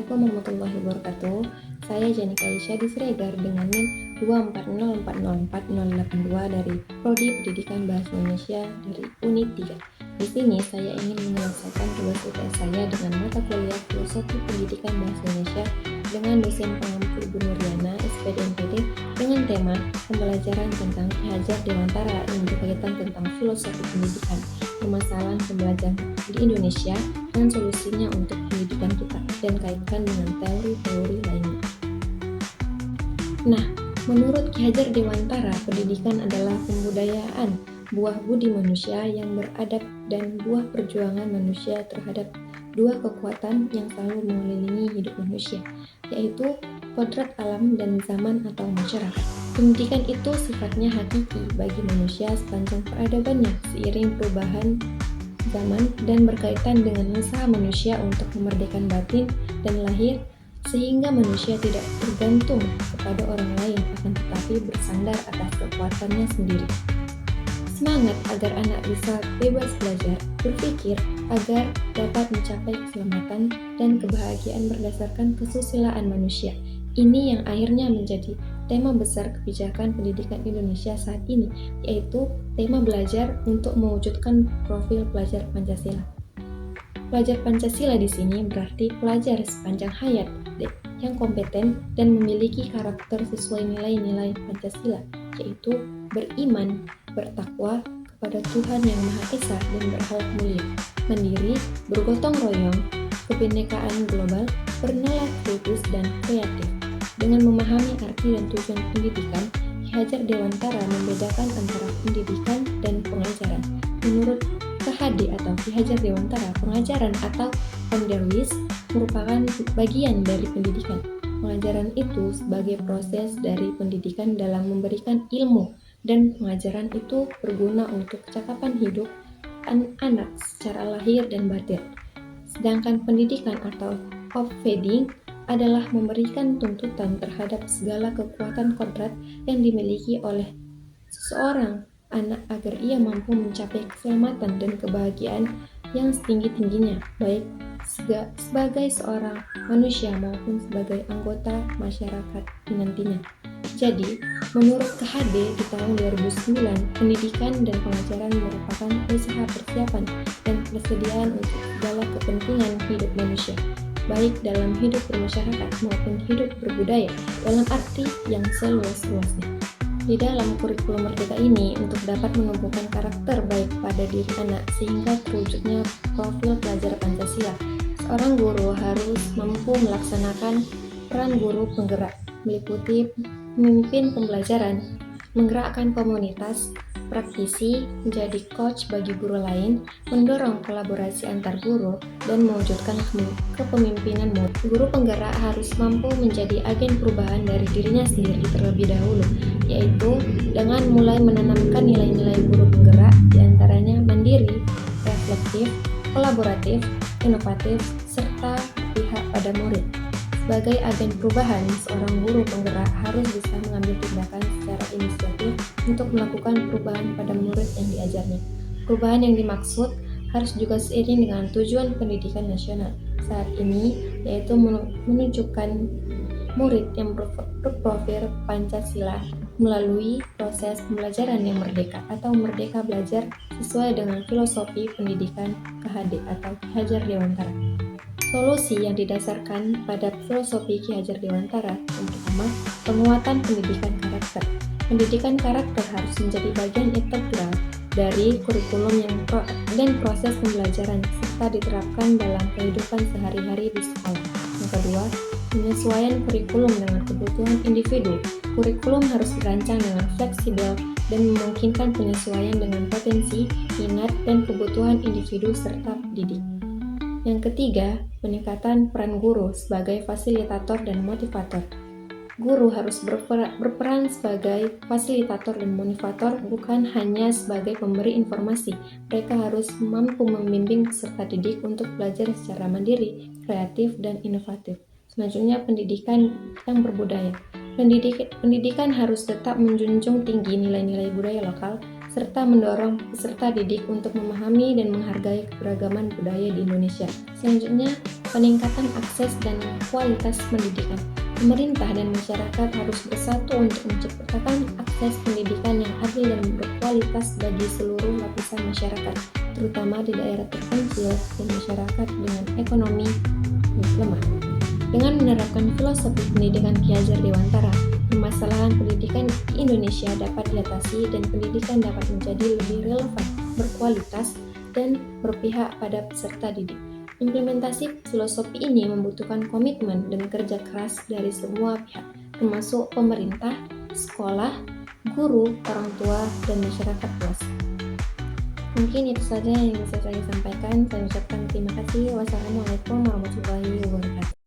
Assalamualaikum warahmatullahi wabarakatuh. Saya Janika Aisyah Disregar dengan NIM 240404082 dari Prodi Pendidikan Bahasa Indonesia dari Unit 3. Di sini saya ingin menyelesaikan tugas UTS saya dengan mata kuliah Filosofi Pendidikan Bahasa Indonesia dengan dosen pengampu Ibu Nuriana, SPD MPD, dengan tema pembelajaran tentang Ki Hajar Dewantara yang berkaitan tentang filosofi pendidikan, permasalahan pembelajaran di Indonesia, dan solusinya untuk pendidikan kita, dan kaitkan dengan teori-teori lainnya. Nah, menurut Ki Hajar Dewantara, pendidikan adalah pembudayaan, buah budi manusia yang beradab dan buah perjuangan manusia terhadap dua kekuatan yang selalu mengelilingi hidup manusia, yaitu kodrat alam dan zaman atau masyarakat. Pendidikan itu sifatnya hakiki bagi manusia sepanjang peradabannya seiring perubahan zaman dan berkaitan dengan usaha manusia untuk memerdekakan batin dan lahir, sehingga manusia tidak tergantung kepada orang lain akan tetapi bersandar atas kekuatannya sendiri. Semangat agar anak bisa bebas belajar, berpikir agar dapat mencapai keselamatan dan kebahagiaan berdasarkan kesusilaan manusia. Ini yang akhirnya menjadi tema besar kebijakan pendidikan Indonesia saat ini, yaitu tema belajar untuk mewujudkan profil pelajar Pancasila. Pelajar Pancasila di sini berarti pelajar sepanjang hayat yang kompeten dan memiliki karakter sesuai nilai-nilai Pancasila, yaitu beriman, bertakwa kepada Tuhan Yang Maha Esa dan berakhlak mulia, mandiri, bergotong royong, kebinekaan global, bernalar kritis dan kreatif. Dengan memahami arti dan tujuan pendidikan, Ki Hajar Dewantara membedakan antara pendidikan dan pengajaran. Menurut KHD atau Ki Hajar Dewantara, pengajaran atau penderwis merupakan bagian dari pendidikan. Pengajaran itu sebagai proses dari pendidikan dalam memberikan ilmu, dan pengajaran itu berguna untuk kecakapan hidup anak secara lahir dan batin. Sedangkan pendidikan atau offending adalah memberikan tuntutan terhadap segala kekuatan kodrat yang dimiliki oleh seseorang anak agar ia mampu mencapai keselamatan dan kebahagiaan yang setinggi-tingginya, baik sebagai seorang manusia maupun sebagai anggota masyarakat nantinya. Jadi, menurut KHD di tahun 2009, pendidikan dan pengajaran merupakan usaha persiapan dan persediaan untuk segala kepentingan hidup manusia, baik dalam hidup bermasyarakat maupun hidup berbudaya dalam arti yang seluas-luasnya. Di dalam kurikulum Merdeka ini, untuk dapat menumbuhkan karakter baik pada diri anak sehingga terwujudnya profil pelajar Pancasila, seorang guru harus mampu melaksanakan peran guru penggerak, meliputi memimpin pembelajaran, menggerakkan komunitas, praktisi, menjadi coach bagi guru lain, mendorong kolaborasi antar guru, dan mewujudkan kepemimpinan murid. Guru penggerak harus mampu menjadi agen perubahan dari dirinya sendiri terlebih dahulu, yaitu dengan mulai menanamkan nilai-nilai guru penggerak, diantaranya mandiri, reflektif, kolaboratif, inovatif, serta pihak pada murid. Sebagai agen perubahan, seorang guru penggerak harus bisa mengambil tindakan secara inisiatif untuk melakukan perubahan pada murid yang diajarnya. Perubahan yang dimaksud harus juga seiring dengan tujuan pendidikan nasional saat ini, yaitu menunjukkan murid yang berprofil Pancasila melalui proses pembelajaran yang merdeka atau merdeka belajar sesuai dengan filosofi pendidikan KHD atau Ki Hajar Dewantara. Solusi yang didasarkan pada filosofi Ki Hajar Dewantara yang pertama, penguatan pendidikan karakter. Pendidikan karakter harus menjadi bagian integral dari kurikulum dan proses pembelajaran serta diterapkan dalam kehidupan sehari-hari di sekolah. Yang kedua, penyesuaian kurikulum dengan kebutuhan individu. Kurikulum harus dirancang dengan fleksibel dan memungkinkan penyesuaian dengan potensi, minat, dan kebutuhan individu serta pendidik. Yang ketiga, peningkatan peran guru sebagai fasilitator dan motivator. Guru harus berperan sebagai fasilitator dan motivator, bukan hanya sebagai pemberi informasi. Mereka harus mampu membimbing peserta didik untuk belajar secara mandiri, kreatif, dan inovatif. Selanjutnya, pendidikan yang berbudaya. Pendidikan harus tetap menjunjung tinggi nilai-nilai budaya lokal serta mendorong peserta didik untuk memahami dan menghargai keberagaman budaya di Indonesia. Selanjutnya, peningkatan akses dan kualitas pendidikan. Pemerintah dan masyarakat harus bersatu untuk menciptakan akses pendidikan yang adil dan berkualitas bagi seluruh lapisan masyarakat, terutama di daerah terpencil dan masyarakat dengan ekonomi lemah. Dengan menerapkan filosofi pendidikan Ki Hajar Dewantara, permasalahan pendidikan di Indonesia dapat diatasi dan pendidikan dapat menjadi lebih relevan, berkualitas, dan berpihak pada peserta didik. Implementasi filosofi ini membutuhkan komitmen dan kerja keras dari semua pihak, termasuk pemerintah, sekolah, guru, orang tua, dan masyarakat luas. Mungkin itu saja yang bisa saya sampaikan. Saya ucapkan terima kasih. Wassalamualaikum warahmatullahi wabarakatuh.